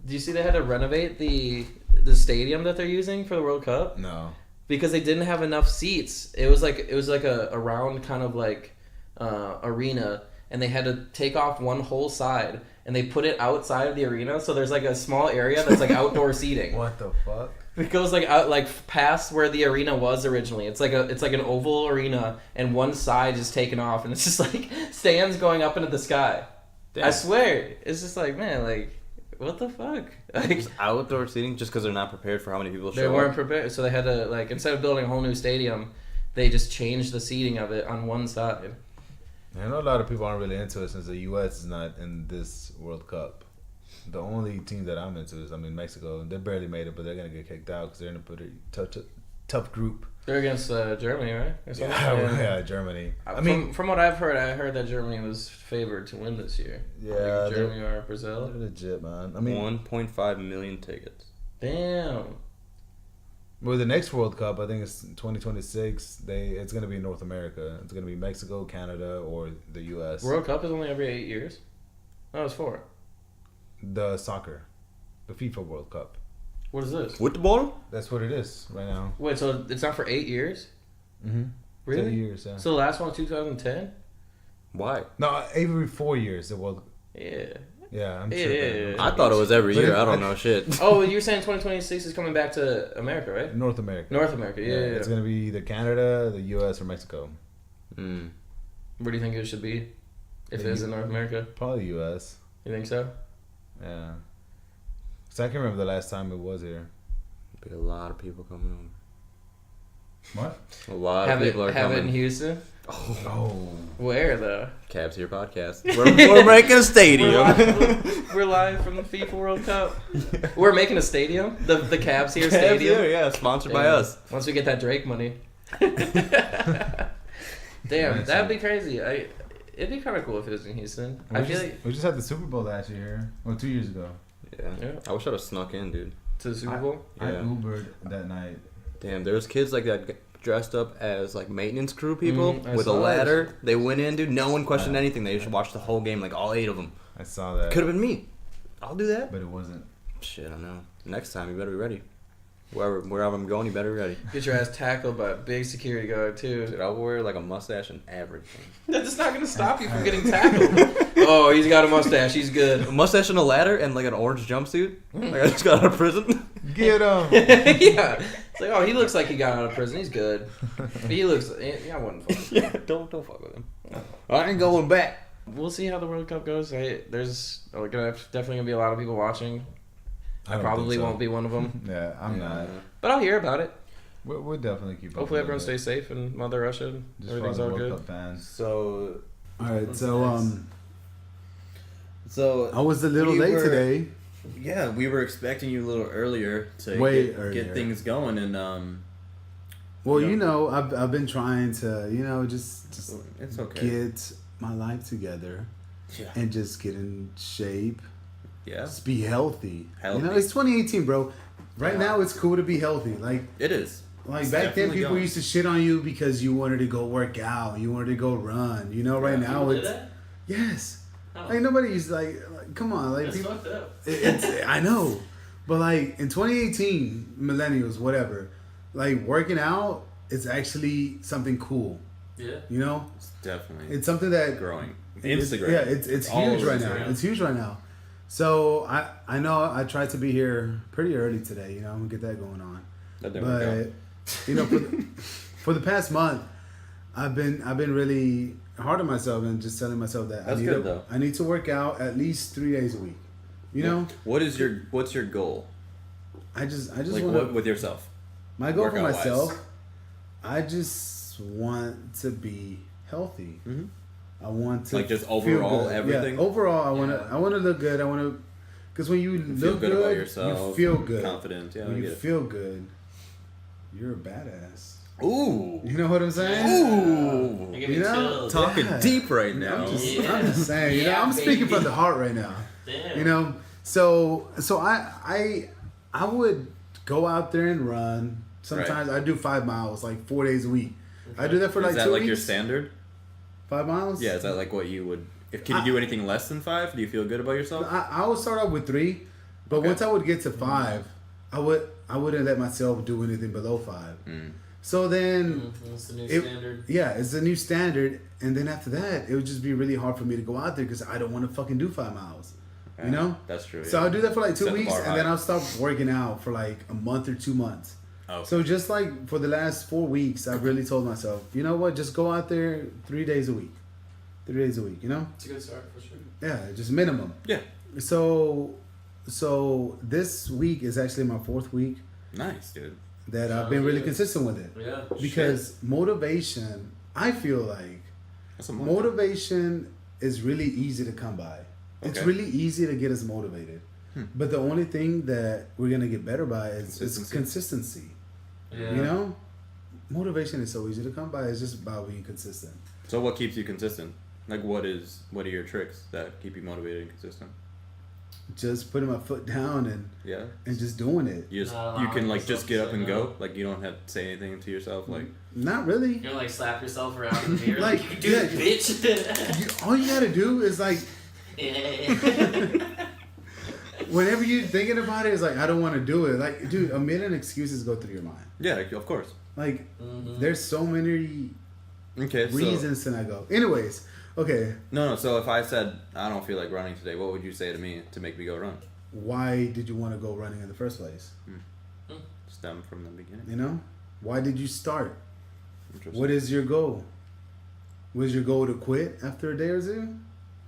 renovate the stadium that they're using for the World Cup? No. Because they didn't have enough seats. It was like a round kind of like arena, and they had to take off one whole side, and they put it outside of the arena, so there's like a small area that's like outdoor seating. What the fuck? It goes like out like past where the arena was originally. It's like an oval arena, and one side is taken off, and it's just like stands going up into the sky. Damn. I swear, it's just like, man, like, what the fuck? Like, outdoor seating just because they're not prepared for how many people show up. They weren't prepared, so they had to like, instead of building a whole new stadium, they just changed the seating of it on one side. I know a lot of people aren't really into it since the U.S. is not in this World Cup. The only team that I'm into is, Mexico. They barely made it, but they're going to get kicked out because they're in a pretty tough group. They're against Germany, right? Yeah, Germany. From what I've heard, I heard that Germany was favored to win this year. Yeah. Like Germany or Brazil. They're legit, man. 1.5 million tickets. Damn. Well, the next World Cup, I think it's 2026. It's going to be in North America. It's going to be Mexico, Canada, or the U.S. World Cup is only every 8 years? No, it's 4. The soccer. The FIFA World Cup. What is this? Football? That's what it is right now. Wait, so it's not for 8 years? Mm-hmm. Really? 8 years, yeah. So the last one was 2010? Why? No, every 4 years the World. Yeah. Yeah, I'm tripping. I thought it was every year. I don't know shit. Oh, you're saying 2026 is coming back to America, right? North America. North America, yeah. It's going to be either Canada, the U.S., or Mexico. Mm. Where do you think it should be? If it is in North America? Probably U.S. You think so? Yeah. Because I can remember the last time it was here. Be a lot of people coming over. What? A lot of people are coming. Have it in Houston? Oh. Where, though? CABSherepodcast. We're making a stadium. We're live from the FIFA World Cup. Yeah. We're making a stadium? The Cabs Here Stadium? Here, yeah, sponsored by us. Once we get that Drake money. Damn, that'd be crazy. It'd be kind of cool if it was in Houston. We just had the Super Bowl last year, or 2 years ago. Yeah. I wish I'd have snuck in, dude. To the Super Bowl? I Ubered that night. Damn, there was kids like that dressed up as like maintenance crew people with a ladder. They went in, dude. No one questioned anything. They just watched the whole game, like all 8 of them. I saw that. Could have been me. I'll do that. But it wasn't. Shit, I know. Next time, you better be ready. Wherever I'm going, you better be ready. Get your ass tackled by a big security guard too. Dude, I'll wear like a mustache and everything. That's not gonna stop you from getting tackled. Oh, he's got a mustache. He's good. A mustache and a ladder and like an orange jumpsuit. Like I just got out of prison. Get him. Yeah. It's like, oh, he looks like he got out of prison. He's good. He looks. Yeah, I wouldn't fuck. Yeah, don't fuck with him. I ain't going back. We'll see how the World Cup goes. There's definitely gonna be a lot of people watching. I don't probably think so. won't be one of them. Yeah, I'm not. But I'll hear about it. We'll definitely keep. Hopefully everyone stays safe in Mother Russia. And Just everything's for all the World good. Cup fans. So, All right, so so I was a little late today. Yeah, we were expecting you a little earlier to Earlier. get things going, and Well, I've been trying to, just it's okay. get my life together Yeah. and just get in shape. Yeah. Just be healthy. Healthy. It's 2018, bro. Right now, it's cool to be healthy. Like It is. back It's then, definitely people going. used to shit on you because you wanted to go work out, you wanted to go run. Right now, it's yes. Oh. Like nobody used like come on, like That's people. fucked up. It's I know, but like in 2018, millennials, whatever, like working out is actually something cool. Yeah. It's definitely It's something that growing. It's Instagram. it's all huge over right now. Instagram. It's huge right now. So I know I tried to be here pretty early today. I'm gonna get that going on. That didn't work out. But for the past month, I've been really hard on myself and just telling myself that That's good, though. I need to work out at least 3 days a week. What's your goal? I just Like want what with yourself? my goal for workout-wise? myself. I just want to be healthy. Mhm. I want to Like just feel overall good. everything? Yeah, overall, I want to look good. I want to, because when you Feel look good good, about yourself. you feel good. Confident. Yeah, I When you get it. feel good, you're a badass. Ooh. You know what I'm saying? Ooh. You give me You know, chills. Talking Yeah. deep right now. I'm just Yeah. saying. Yeah, I'm speaking baby. from the heart right now. Damn. So I would go out there and run. Sometimes I do 5 miles, like 4 days a week. I do that for like Is that 2 like your weeks. standard? 5 miles? Yeah, is that like what you would... Can you do anything less than 5? Do you feel good about yourself? I would start out with 3, but Okay. once I would get to 5, I wouldn't let myself do anything below 5. Mm. So then, That's the new it- standard. yeah, it's a new standard. And then after that, it would just be really hard for me to go out there because I don't want to fucking do 5 miles. Yeah, You know? That's true. So yeah. I'll do that for like 2 Set the weeks, bar and then high. I'll stop working out for like a month or 2 months. Oh. So just like for the last 4 weeks, I've really told myself, you know what? Just go out there 3 days a week. 3 days a week, you know? It's a good start for sure. Yeah, just minimum. Yeah. So this week is actually my 4th week Nice, dude. that I've been really consistent with it. Yeah. Because motivation, I feel like That's a month. motivation is really easy to come by. It's Okay. really easy to get us motivated. But the only thing that we're going to get better by is consistency. Yeah. You know? Motivation is so easy to come by. It's just about being consistent. So what keeps you consistent? Like what are your tricks that keep you motivated and consistent? Just putting my foot down Yeah. and just doing it. You just Not you can allowing like yourself just to get up say and no. go. Like you don't have to say anything to yourself. Like Not really. You're like slap yourself around in the mirror. Like, Like, you can do it, bitch. All you got to do is like, whenever you're thinking about it, it's like, I don't want to do it. Like, dude, a million excuses go through your mind. yeah, of course. Like, Mhm. there's so many Okay. reasons to not go. Anyways, okay, No. So if I said I don't feel like running today, what would you say to me to make me go run? why did you want to go running in the first place? Stem from the beginning. You know? Why did you start? Interesting. What is your goal? Was your goal to quit after a day or two?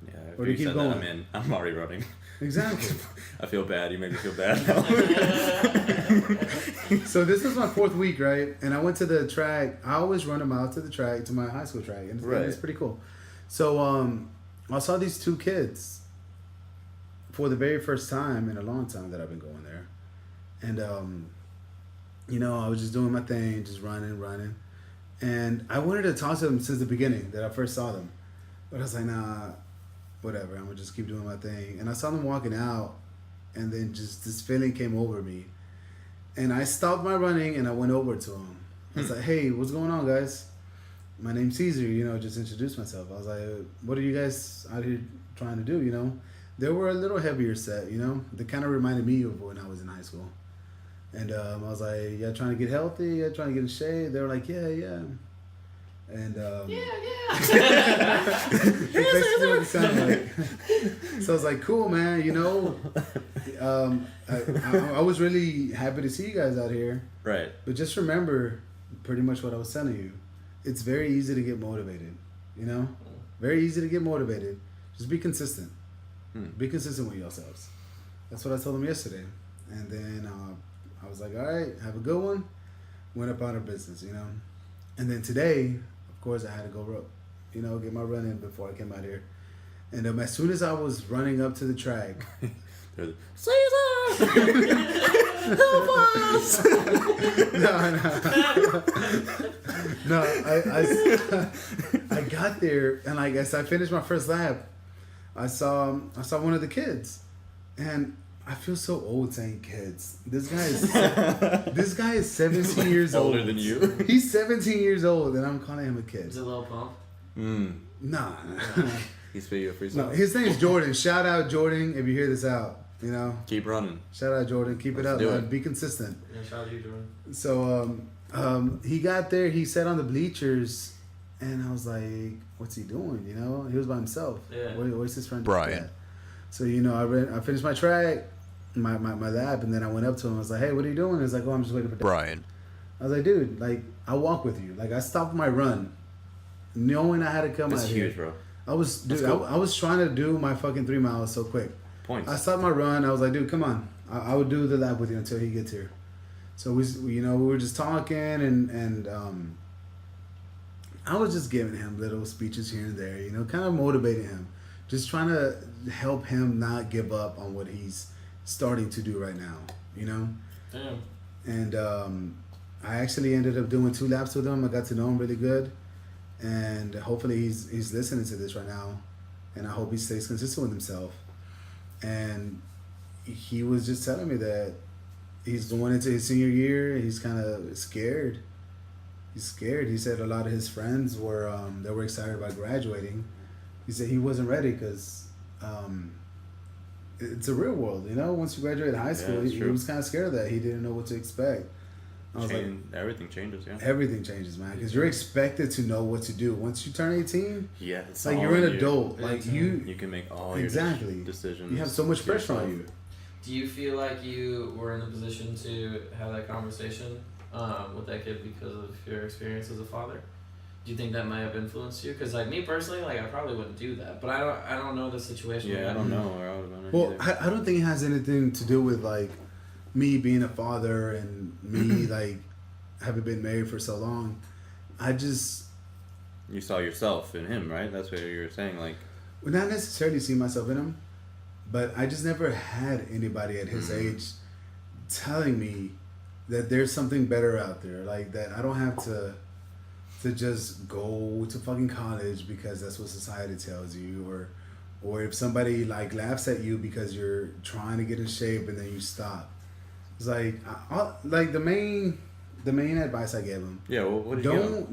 Yeah. If Or you to keep said going? that, I'm in. I'm already running. Exactly. I feel bad. You made me feel bad now. So this is my 4th week, right? And I went to the track. I always run a mile to the track, to my high school track, and Right. it's pretty cool. So I saw these 2 kids for the very first time in a long time that I've been going there, and I was just doing my thing, just running, and I wanted to talk to them since the beginning that I first saw them, but I was like, nah, whatever. I'm gonna just keep doing my thing. And I saw them walking out, and then just this feeling came over me. And I stopped my running and I went over to him. I was like, hey, what's going on, guys? My name's Cesar, just introduced myself. I was like, what are you guys out here trying to do, They were a little heavier set, They kind of reminded me of when I was in high school. And I was like, "Yeah, trying to get healthy. Yeah, trying to get in shape." They were like, "Yeah, yeah." And basically what it sounded like. So I was like, "Cool, man. You know, I was really happy to see you guys out here. Right. But just remember, pretty much what I was telling you. It's very easy to get motivated. You know, very easy to get motivated. Just be consistent. Be consistent with yourselves." That's what I told them yesterday. And then I was like, "All right, have a good one." Went up on our business, you know. And then today, of course, I had to go, get my run in before I came out here. And as soon as I was running up to the track, Cesar, help us! No, I got there, and like as I finished my first lap, I saw one of the kids, and I feel so old saying kids. This guy is 17 years old. Older than you. He's 17 years old, and I'm calling him a kid. Is it Lil Pump? Nah. He's for you a free No, his name is Jordan. Shout out Jordan if you hear this out. You know. Keep running. Shout out Jordan. Keep it up. Man. Be consistent. Yeah, shout out to you, Jordan. So he got there. He sat on the bleachers, and I was like, "What's he doing?" You know, he was by himself. Yeah. Where's his friend? Brian. So I finished my track, my lap, and then I went up to him. I was like, "Hey, what are you doing?" He's like, "Oh, I'm just waiting for Brian." I was like, "Dude, like I walk with you. Like I stopped my run, knowing I had to come That's out huge, here. bro. I was cool. I was trying to do my fucking 3 miles so quick. Points. I stopped my run. I was like, "Dude, come on. I would do the lap with you until he gets here." So we were just talking and I was just giving him little speeches here and there, kind of motivating him, just trying to help him not give up on what he's starting to do right now, Damn. And I actually ended up doing 2 laps with him. I got to know him really good, and hopefully he's listening to this right now, and I hope he stays consistent with himself. And he was just telling me that he's going into his senior year. He's kind of scared. He's scared. He said a lot of his friends were excited about graduating. He said he wasn't ready because it's a real world, Once you graduate high school, he was kind of scared of that. He didn't know what to expect. I was like, everything changes, yeah. Everything changes, man, because you're expected to know what to do. Once you turn 18, yeah, it's like you're an adult. Like you can make all your decisions. You have so much pressure on you. Do you feel like you were in a position to have that conversation with that kid because of your experience as a father? Do you think that might have influenced you? Because like me personally, like I probably wouldn't do that, but I don't know the situation. Yeah, I don't know where I would have done it. Well, I don't think it has anything to do with like me being a father and me like having been married for so long. You saw yourself in him, right? That's what you were saying, like. Well, not necessarily see myself in him, but I just never had anybody at his age telling me that there's something better out there, like that I don't have to just go to fucking college because that's what society tells you, or if somebody like laughs at you because you're trying to get in shape and then you stop. It's like like the main advice I gave him. Yeah, well, what did you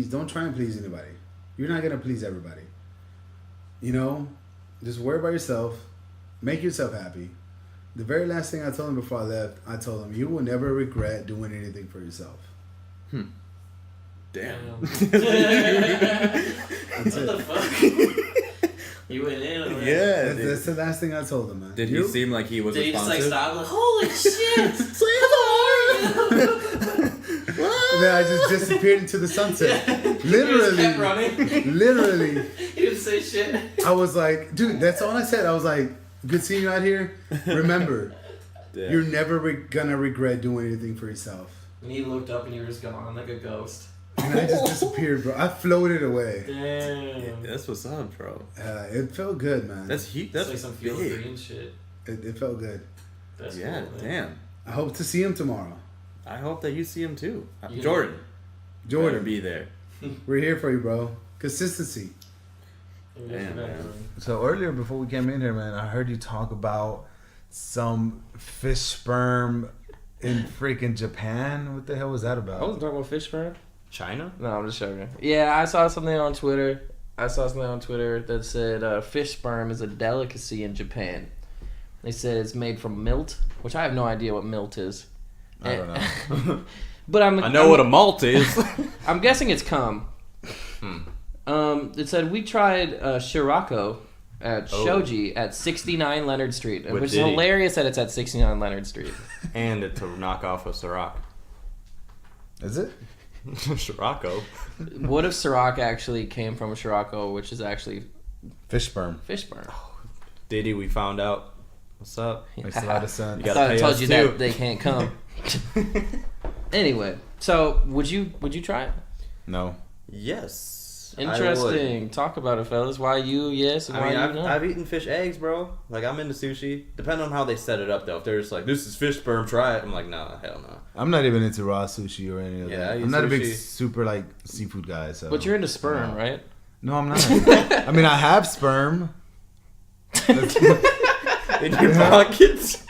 don't try and please anybody. You're not gonna please everybody. Just worry about yourself. Make yourself happy. The very last thing I told him before I left, I told him, you will never regret doing anything for yourself. Damn. What the fuck? You went in on that. Yeah. That's the last thing I told him, man. Did he seem like he was Did he just responsive? like stop? Like, holy shit! And then I just disappeared into the sunset. Literally. He just kept running. Literally. He didn't say shit. I was like, dude, that's all I said. I was like, good seeing you out here. Remember, you're never gonna regret doing anything for yourself. And he looked up and you were just gone like a ghost. And I just disappeared, bro. I floated away. Damn. That's what's up, bro. It felt good, man. That's It's That's like some big. field green shit. It felt good. That's Yeah, cool, man. damn. I hope to see him tomorrow. I hope that you see him too. You Jordan. Jordan, Better be there. we're here for you, bro. Consistency. Damn, man. So earlier before we came in here, man, I heard you talk about some fish sperm in freaking Japan. What the hell was that about? I wasn't talking about fish sperm. China? No, I'm just joking. Yeah, I saw something on Twitter. that said fish sperm is a delicacy in Japan. They said it's made from milt, which I have no idea what milt is. I don't know. But I know what a malt is. I'm guessing it's cum. It said we tried Scirocco at Shoji at 69 Leonard Street, which is hilarious that it's at 69 Leonard Street. And it's a knockoff of Ciroc. Is it? Scirocco. What if Ciroc actually came from a Scirocco, which is actually Fish sperm. fish sperm? Diddy, we found out. What's up? Makes a lot of sense. You I gotta thought I pay told us you too. that they can't come. Anyway, so would you try it? No. Yes. Interesting. Talk about it, fellas. Why you yes and why you no? I've eaten fish eggs, bro. Like, I'm into sushi. Depending on how they set it up, though. If they're just like, this is fish sperm, try it. I'm like, nah, hell no. I'm not even into raw sushi or any of Yeah, that. I eat I'm not a big sushi. super like seafood guy. So. But you're into sperm, right? No, I'm not. I mean, I have sperm. In your pockets?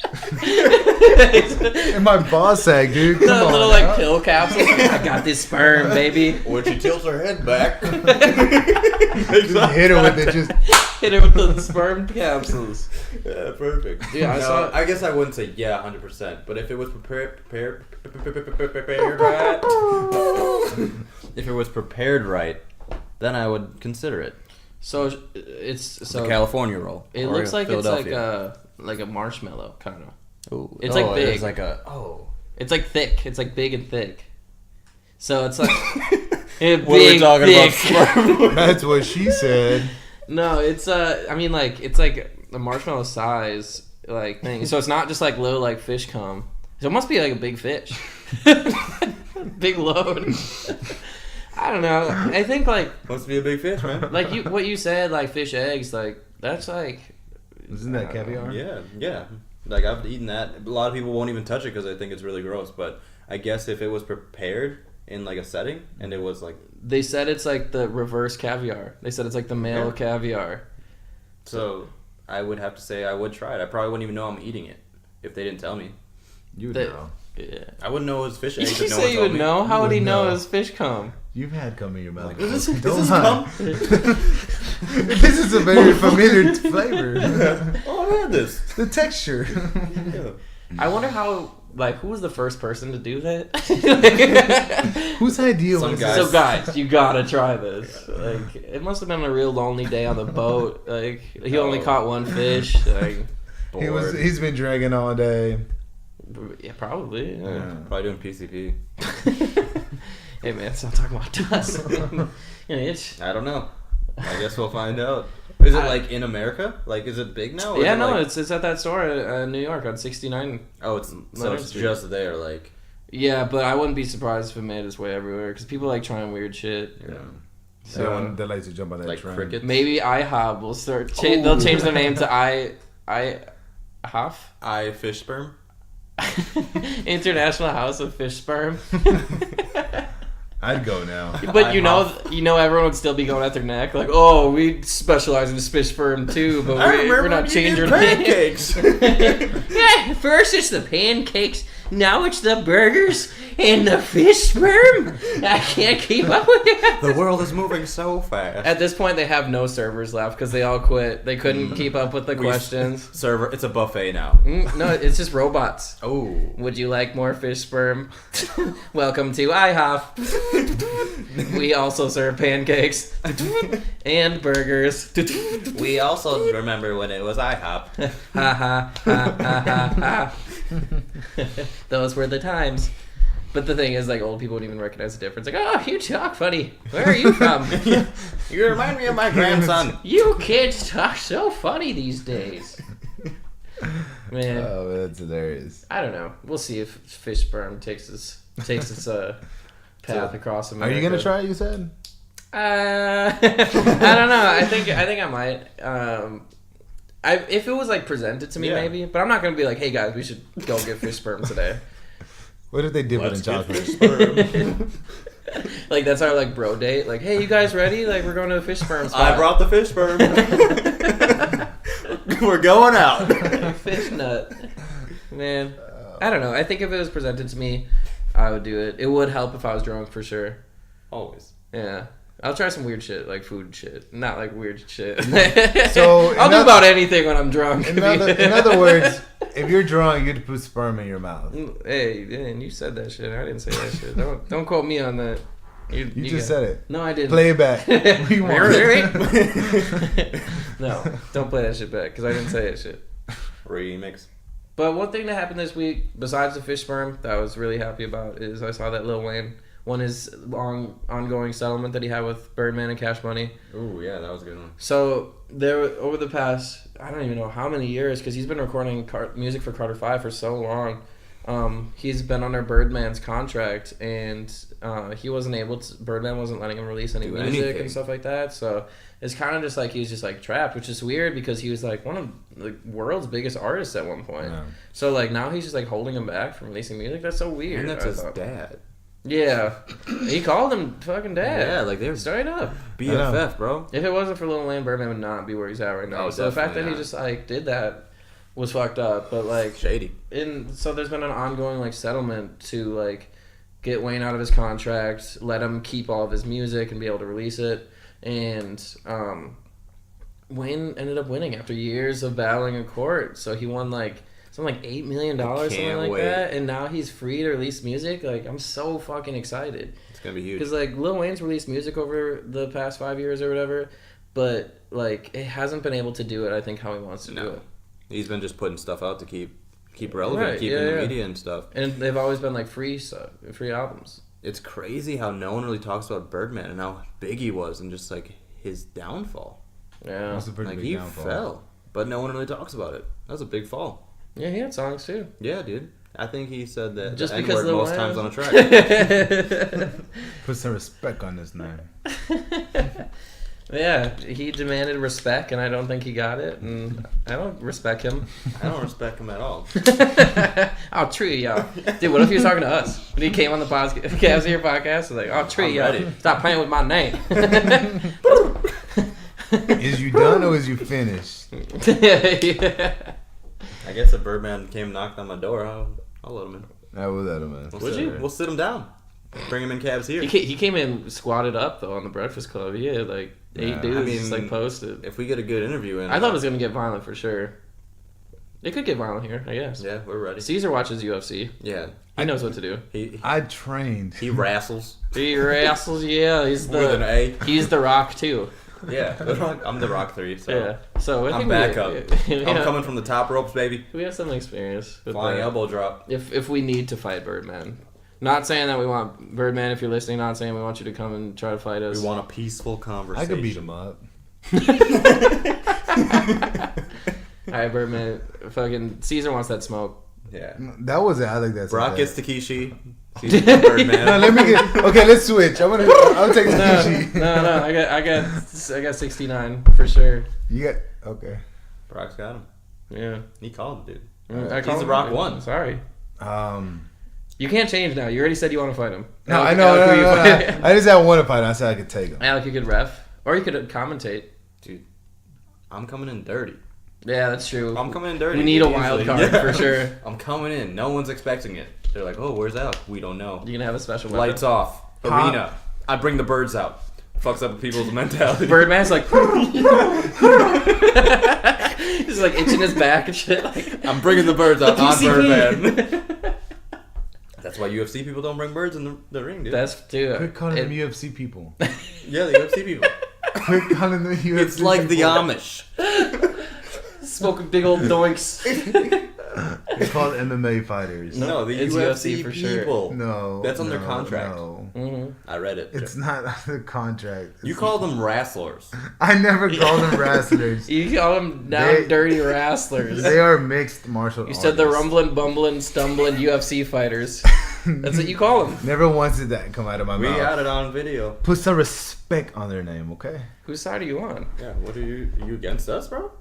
In my ball sack, dude. Come on, little like pill capsules. I got this sperm, baby. When she tilts her head back. Just hit her with it. Just Hit her with the sperm capsules. Yeah, perfect. Yeah, I guess I wouldn't say 100%, but if it was prepared right, if it was prepared right, then I would consider it. So it's The California roll. It or looks like it's Philadelphia. like a marshmallow kind of. Ooh. It's like big. It's like It's like thick. It's like big and thick. So it's like What are we talking about? Sperm? that's what she said. No, it's I mean like it's like a marshmallow size like thing. So it's not just like little like fish cum. So it must be like a big fish. Big load. I don't know. I think like Must be a big fish, man. like what you said like fish eggs like that's like Isn't that caviar? Yeah. Like, I've eaten that. A lot of people won't even touch it because they think it's really gross. But I guess if it was prepared in like a setting and it was like, they said it's like the reverse caviar. They said it's like the male caviar. so I would have to say I would try it. I probably wouldn't even know I'm eating it if they didn't tell me. You That- know. Yeah. I wouldn't know it was fish You eggs if no say one you told would me. know? How would he would know know. it was fish cum? You've had cum in your mouth. Like, is Don't this lie. cum? This is a very familiar flavor. Oh, I had this. The texture. Yeah. I wonder how, like, who was the first person to do that? Whose idea Some was guy. this? So, guys, you gotta try this. Like, it must have been a real lonely day on the boat. Like, he only caught one fish. Like, Bored. He's been dragging all day. yeah, probably. Yeah. Yeah. Probably doing PCP. Hey, man, stop talking about us. I don't know. I guess we'll find out. Is it like in America? Like, is it big now? Or Yeah, is it no, like, it's at that store in New York on 69. Oh, it's so it's Street. just there. Like, Yeah, but I wouldn't be surprised if it made its way everywhere because people like trying weird shit. yeah. So they like to jump on that Like train. crickets. Maybe IHOB will start. They'll change their name to IHOF. I fish sperm. International House of Fish Sperm. I'd go now. But you know, everyone would still be going at their neck. Like, oh, we specialize in fish sperm too, but we're not changing our name. pancakes. Yeah, first it's the pancakes, now it's the burgers and the fish sperm. I can't keep up with it. The world is moving so fast. At this point, they have no servers left because they all quit. They couldn't keep up with the questions. Server, it's a buffet now. No, it's just robots. Oh. Would you like more fish sperm? Welcome to IHOP. We also serve pancakes and burgers. We also remember when it was IHOP. Ha ha ha ha ha ha. Those were the times. But the thing is, like, old people wouldn't even recognize the difference. Like, oh, you talk funny. Where are you from? You remind me of my grandson. You kids talk so funny these days. Man, Oh, that's hilarious. I don't know. We'll see if fish sperm takes its path across Are America. you gonna try it? You said. I don't know. I think I might. If it was like presented to me, maybe. But I'm not gonna be like, hey guys, we should go get fish sperm today. What if they dip it in chocolate? Like that's our like bro date. Like, hey, you guys ready? Like we're going to a fish sperm spot. I brought the fish sperm. We're going out. Fish nut. Man, I don't know. I think if it was presented to me, I would do it. It would help if I was drunk for sure. Always. Yeah. I'll try some weird shit, like food shit. Not like weird shit. So I'll do about anything when I'm drunk. In other words, if you're drunk, you get to put sperm in your mouth. Hey, man, you said that shit. I didn't say that shit. Don't quote me on that. You just said it. No, I didn't. Play it back. No, don't play that shit back because I didn't say that shit. Remix. But one thing that happened this week, besides the fish sperm, that I was really happy about is I saw that Lil Wayne won his ongoing settlement that he had with Birdman and Cash Money. Ooh, yeah, that was a good one. So there, over the past, I don't even know how many years, because he's been recording music for Carter 5 for so long. He's been under Birdman's contract, and he wasn't able to. Birdman wasn't letting him release any music and stuff like that. So it's kind of just like he was just like trapped, which is weird because he was like one of the world's biggest artists at one point. Yeah. So like now he's just like holding him back from releasing music. That's so weird. And that's his dad. Yeah, he called him fucking dad. Yeah, like they're straight up BFF, bro. If it wasn't for Lil Wayne, Birdman would not be where he's at right now. So the fact that he just like did that was fucked up, but like shady. So there's been an ongoing like settlement to like get Wayne out of his contract, let him keep all of his music and be able to release it, and Wayne ended up winning after years of battling in court. So he won like something like $8 million, something like that, and now he's free to release music. Like I'm so fucking excited. It's gonna be huge because like Lil Wayne's released music over the past 5 years or whatever, but like it hasn't been able to do it. I think how he wants to do it. He's been just putting stuff out to keep relevant, keep in the media and stuff. And they've always been like free albums. It's crazy how no one really talks about Birdman and how big he was and just like his downfall. Yeah, that's a pretty big downfall. He fell, but no one really talks about it. That was a big fall. Yeah, he had songs too. Yeah, dude. I think he said that just the because N-word most times on a track. Put some respect on this name. Yeah, he demanded respect, and I don't think he got it, and I don't respect him. I don't respect him at all. I'll treat y'all. Dude, what if he was talking to us? When he came on the CABSherepodcast, like, I'll treat y'all. Stop playing with my name. Is you done or is you finished? Yeah. I guess if Birdman came and knocked on my door, I'll let him in. I will let him in. We'll sit him down. Bring him in cabs here. He came in squatted up, though, on the Breakfast Club. He had, like, 8 dudes just, like, posted. If we get a good interview in... I thought it was going to get violent for sure. It could get violent here, I guess. Yeah, we're ready. Cesar watches UFC. Yeah. He knows what to do. I trained. He wrestles. Yeah. He's with an A. He's The Rock, too. Yeah, I'm The Rock 3, so... Yeah. So I'm back up. I'm coming from the top ropes, baby. We have some experience. With Flying elbow drop. If we need to fight Birdman. Not saying that we want Birdman, if you're listening, not saying we want you to come and try to fight us. We want a peaceful conversation. I could beat him up. Alright, Birdman. Fucking Cesar wants that smoke. Yeah. That was it. I like that. Brock gets Takeshi. Birdman. No, let me get... Okay, let's switch. I'll take Takeshi. No. I got 69 for sure. You got... Okay. Brock's got him. Yeah. He called him, dude. He's The Rock 1. Sorry. You can't change now. You already said you want to fight him. No, I know. No. I just had one to fight. I said I could take him. Alec, you could ref. Or you could commentate. Dude, I'm coming in dirty. Yeah, that's true. I'm coming in dirty. We need a wild card for sure. I'm coming in. No one's expecting it. They're like, oh, where's Alec? We don't know. You're going to have a special weapon. Lights off. Arena. I bring the birds out. Fucks up people's mentality. Birdman's like... He's like itching his back and shit. Like, I'm bringing the birds out on Birdman. That's why UFC people don't bring birds in the ring, dude. That's dude. Quit calling them UFC people. Yeah, the UFC people. Quit calling them UFC It's like people. the Amish. Smoking big old doinks. It's called MMA fighters. No, the it's UFC for people. Sure. No. That's under contract. No. Mm-hmm. I read it. It's not under contract. You call them wrestlers. I never called them wrestlers. You call them dirty wrestlers. They are mixed martial artists. You said the rumbling, bumbling, stumbling UFC fighters. That's what you call them. Never once did that come out of my mouth. We got it on video. Put some respect on their name, okay? Whose side are you on? Yeah, what are you against us, bro?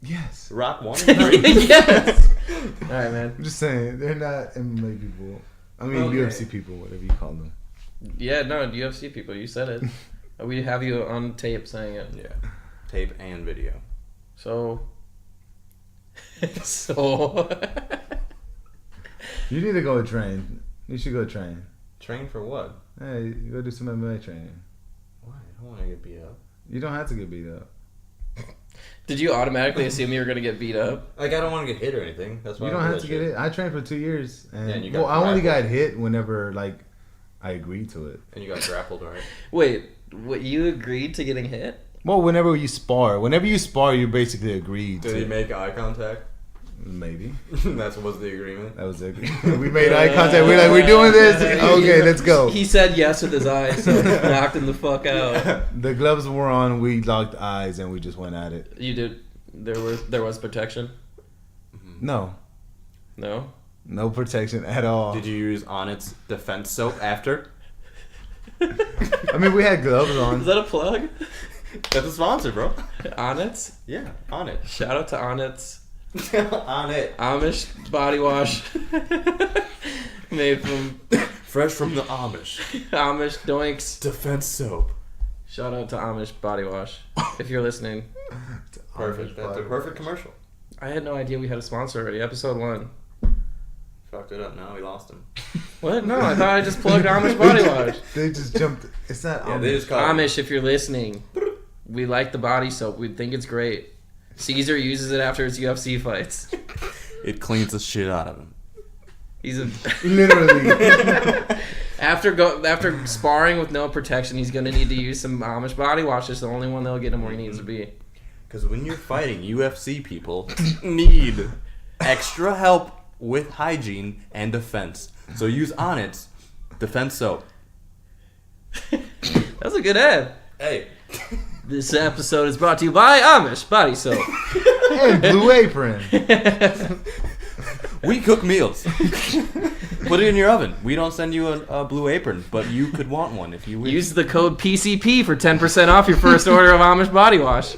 Yes. Rock 1? Yes. All right, man. I'm just saying, they're not MMA people. I mean, Okay. UFC people, whatever you call them. Yeah, no, UFC people. You said it. We have you on tape saying it. Yeah. Tape and video. So. You need to go train. You should go train. Train for what? Hey, you go do some MMA training. Why? I don't want to get beat up. You don't have to get beat up. Did you automatically assume you were gonna get beat up? Like, I don't want to get hit or anything. That's why you don't have to get hit. I trained for 2 years, and, and you got I only got hit whenever like I agreed to it. And you got grappled, right? Wait, what? You agreed to getting hit? Well, whenever you spar, you basically agreed. Did he make eye contact? Maybe. That was the agreement. That was the agreement. We made eye contact. We're like, we're doing this. Okay, let's go. He said yes with his eyes, so knocked him the fuck out. The gloves were on. We locked eyes and we just went at it. You did. There was protection. No. No. No protection at all. Did you use Onnit's defense soap after? I mean, we had gloves on. Is that a plug? That's a sponsor, bro. Onnit's? Yeah, Onnit. Shout out to Onnit's. Onnit. Amish body wash. Made from Fresh from the Amish. Amish doinks. Defense soap. Shout out to Amish body wash. If you're listening. Perfect. That's a perfect commercial. I had no idea we had a sponsor already. Episode 1. Fucked it up. Now we lost him. What? No, I thought I just plugged Amish body wash. They just jumped. It's not Yeah, Amish. they just called Amish, if you're listening, we like the body soap. We think it's great. Caesar uses it after his UFC fights. It cleans the shit out of him. He's a Literally. after sparring with no protection, he's gonna need to use some Amish body wash. It's the only one that'll get him where he needs to be. Because when you're fighting, UFC people need extra help with hygiene and defense. So use Onnit's defense soap. That's a good ad. Hey. This episode is brought to you by Amish body soap. And Blue Apron. We cook meals. Put it in your oven. We don't send you a Blue Apron, but you could want one if you wish. Use the code PCP for 10% off your first order of Amish body wash.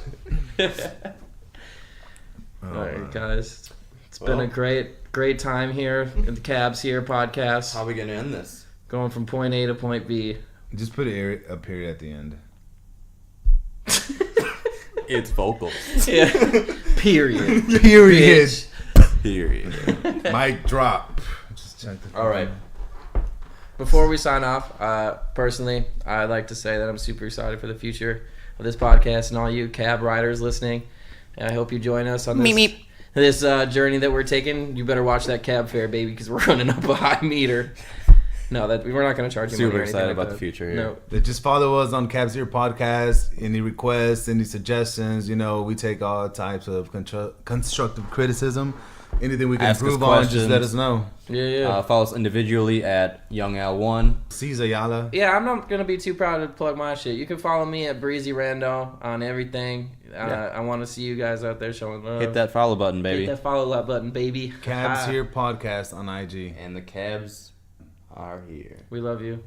Alright, guys. It's been a great time here at the Cabs Here podcast. How are we going to end this? Going from point A to point B. Just put a period at the end. It's vocal. Yeah. Period. Period. Bitch. Period. Mic drop. Just check the All right. Before we sign off, personally, I'd like to say that I'm super excited for the future of this podcast and all you cab riders listening. And I hope you join us on this journey that we're taking. You better watch that cab fare, baby, because we're running up a high meter. No, that we're not going to charge you money Super or anything excited like about that. the future here. No. Just follow us on CABSherepodcast. Podcast. Any requests, any suggestions, we take all types of constructive criticism. Anything we can Ask us improve on, just questions. let us know. Yeah. Follow us individually at YoungAl1. Cesar Yala. Yeah, I'm not going to be too proud to plug my shit. You can follow me at Breezy Rando on everything. I want to see you guys out there showing love. Hit that follow button, baby. Hit that follow button, baby. CABSherepodcast on IG. And the cabs are here. We love you.